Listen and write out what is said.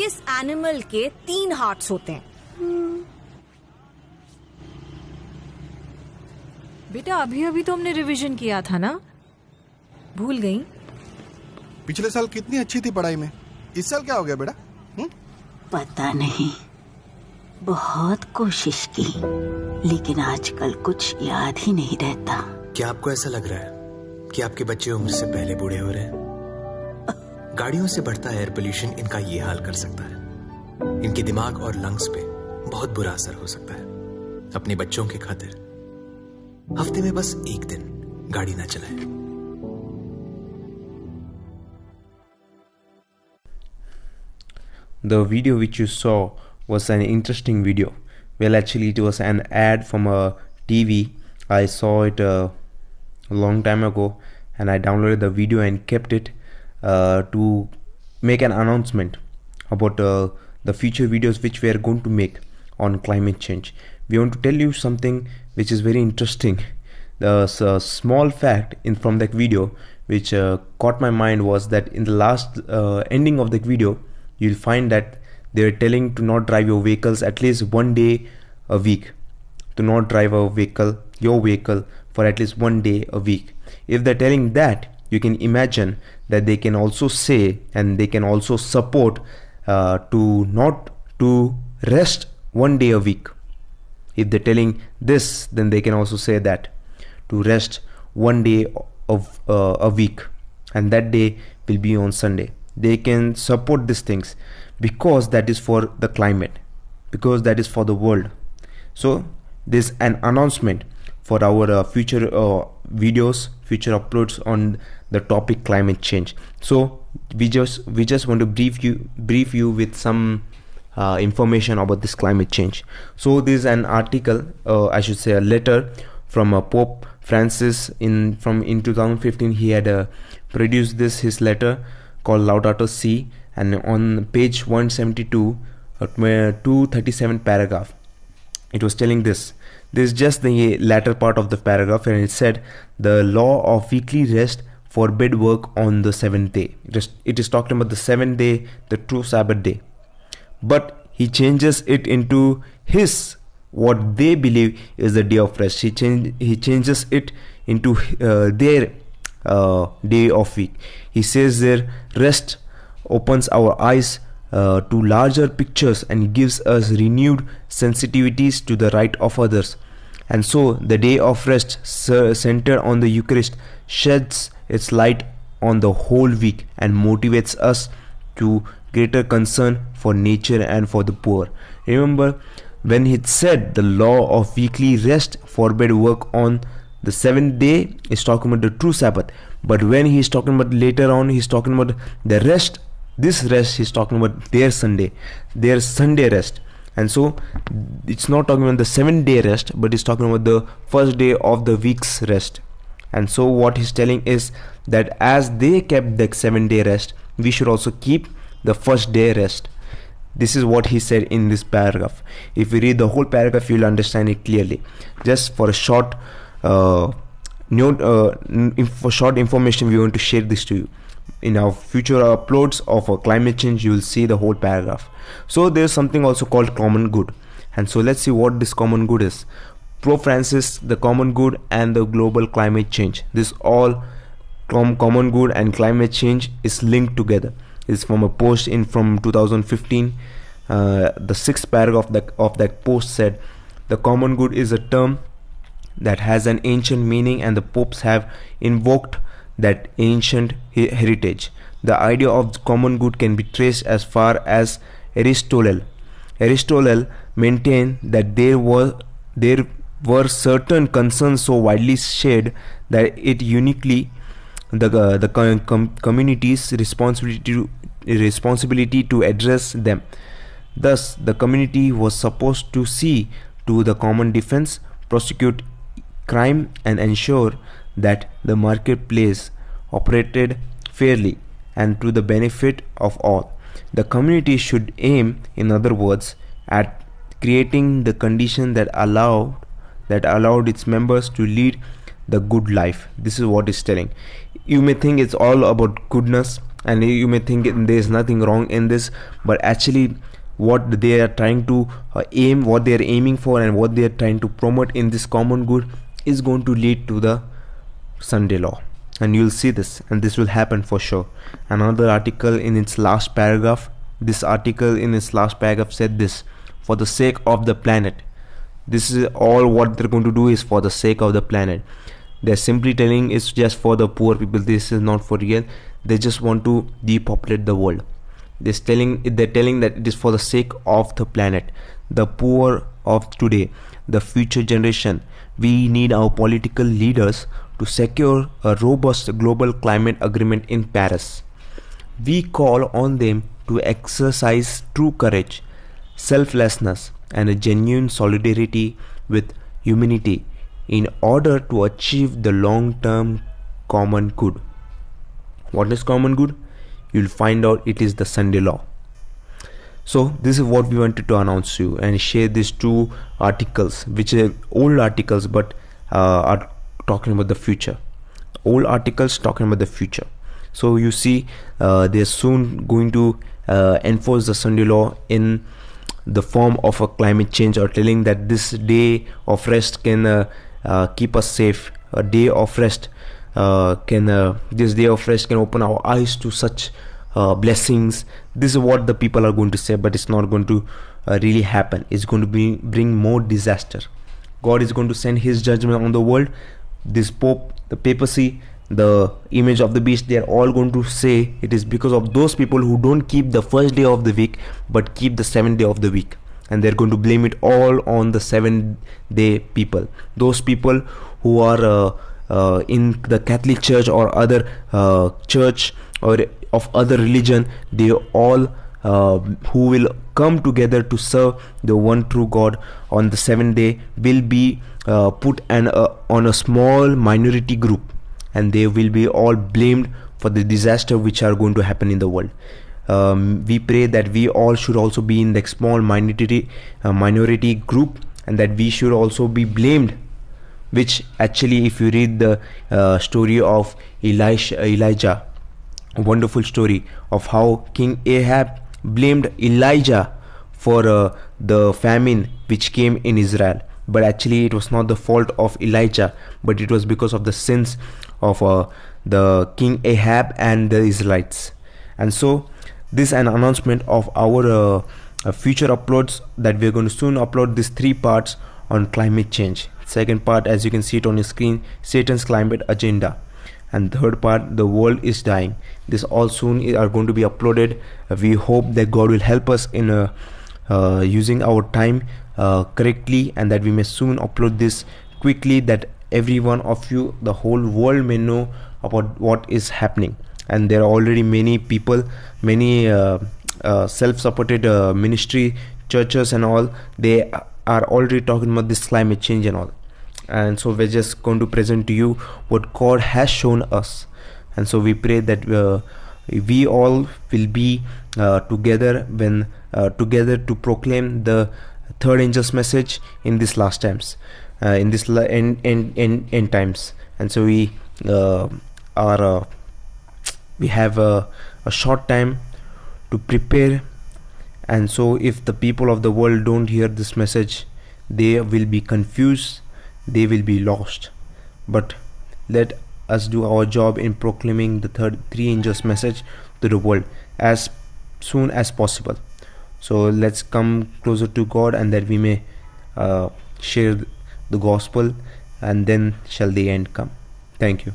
किस एनिमल के 3 हार्ट्स होते हैं? बेटा अभी अभी तो हमने रिवीजन किया था ना, भूल गई? पिछले साल कितनी अच्छी थी पढ़ाई में, इस साल क्या हो गया बेटा? पता नहीं, बहुत कोशिश की लेकिन आजकल कुछ याद ही नहीं रहता। क्या आपको ऐसा लग रहा है कि आपके बच्चे उम्र से पहले बूढ़े हो रहे हैं? गाड़ियों से बढ़ता एयर पोल्यूशन इनका ये हाल कर सकता है। इनके दिमाग और लंग्स पे बहुत बुरा असर हो सकता है। अपने बच्चों की खातिर हफ्ते में बस एक दिन गाड़ी ना चलाएं। The video which you saw was an interesting video. Well, actually it was an ad from a TV. I saw it a long time ago and I downloaded the video and kept it to make an announcement about the future videos which we are going to make on climate change. We want to tell you something which is very interesting. The small fact from that video which caught my mind was that in the last ending of the video, you'll find that they're telling to not drive your vehicles at least one day a week. To not drive your vehicle for at least one day a week. If they're telling that, you can imagine that they can also say and they can also support to rest one day a week. If they're telling this, then they can also say that to rest one day of a week, and that day will be on Sunday. They can support these things because that is for the climate, because that is for the world. So there's an announcement for our future videos, future uploads on the topic climate change. So we just want to brief you with some information about this climate change. So this is an article, I should say a letter from Pope Francis in 2015. He had produced his letter called Laudato Si, and on page 172, 237 paragraph, it was telling this. This is just the latter part of the paragraph, and it said the law of weekly rest forbid work on the 7th day. It is talking about the 7th day, the true Sabbath day. But he changes it into what they believe is the day of rest. He changes it into their day of week. He says their rest opens our eyes to larger pictures and gives us renewed sensitivities to the right of others. And so the day of rest centered on the Eucharist sheds its light on the whole week and motivates us to greater concern for nature and for the poor. Remember, when he said the law of weekly rest forbade work on the 7th day, is talking about the true Sabbath. But when he's talking about later on, he's talking about the rest. This rest, he's talking about their Sunday rest. And so it's not talking about the 7th-day rest, but he's talking about the first day of the week's rest. And so what he's telling is that as they kept the 7th-day rest, we should also keep the first day rest. This is what he said in this paragraph. If you read the whole paragraph, you'll understand it clearly. Just for a short short information, we want to share this to you. In our future uploads of climate change, you will see the whole paragraph. So there's something also called common good, and so let's see what this common good is. Pope Francis, the common good and the global climate change. This all common good and climate change is linked together. It's from a post from 2015. The 6th paragraph of that post said, the common good is a term that has an ancient meaning, and the popes have invoked that ancient heritage. The idea of common good can be traced as far as Aristotle. Aristotle maintained that there were certain concerns so widely shared that it uniquely the community's responsibility to address them. Thus, the community was supposed to see to the common defense, prosecute crime, and ensure that the marketplace operated fairly and to the benefit of all. The community should aim, in other words, at creating the condition that allowed its members to lead the good life. This is what it's telling. You may think it's all about goodness, And you may think there is nothing wrong in this, but actually what they are trying to what they are aiming for and what they are trying to promote in this common good is going to lead to the Sunday law. And you'll see this, and this will happen for sure. Another article in its last paragraph, this article in its last paragraph said this: for the sake of the planet. This is all what they're going to do, is for the sake of the planet. They're simply telling it's just for the poor people. This is not for real. They just want to depopulate the world. They're telling that it is for the sake of the planet, the poor of today, the future generation. We need our political leaders to secure a robust global climate agreement in Paris. We call on them to exercise true courage, selflessness, and a genuine solidarity with humanity in order to achieve the long-term common good. What is common good? You'll find out it is the Sunday law. So this is what we wanted to announce to you and share these two articles, which are old articles but are talking about the future. Old articles talking about the future. So you see, they're soon going to enforce the Sunday law in the form of a climate change, or telling that this day of rest can keep us safe. A day of rest this day of rest can open our eyes to such blessings. This is what the people are going to say, but it's not going to really happen. It's going to bring more disaster. God is going to send his judgment on the world. This Pope, the papacy, the image of the beast, they are all going to say it is because of those people who don't keep the first day of the week but keep the 7th day of the week, and they're going to blame it all on the 7th-day people. Those people who are in the Catholic Church or other church or of other religion, they all who will come together to serve the one true God on the 7th day will be put on a small minority group, and they will be all blamed for the disaster which are going to happen in the world. We pray that we all should also be in the small minority group, and that we should also be blamed, which actually, if you read the story of Elijah, a wonderful story of how King Ahab blamed Elijah for the famine which came in Israel. But actually it was not the fault of Elijah, but it was because of the sins of the King Ahab and the Israelites. And so this is an announcement of our future uploads, that we're going to soon upload these 3 parts on climate change. Second part, as you can see it on your screen, Satan's climate agenda. And third part, the world is dying. This all soon are going to be uploaded. We hope that God will help us in using our time correctly, and that we may soon upload this quickly, that every one of you, the whole world, may know about what is happening. And there are already many people, many self-supported ministry churches and all, they are already talking about this climate change and all. And so we're just going to present to you what God has shown us. And so we pray that we all will be together to proclaim the third angel's message in these last times, in this end times. And so we have a short time to prepare. And so if the people of the world don't hear this message, they will be confused, they will be lost. But let us do our job in proclaiming the three angels message to the world as soon as possible. So let's come closer to God, and that we may share the gospel, and then shall the end come. Thank you.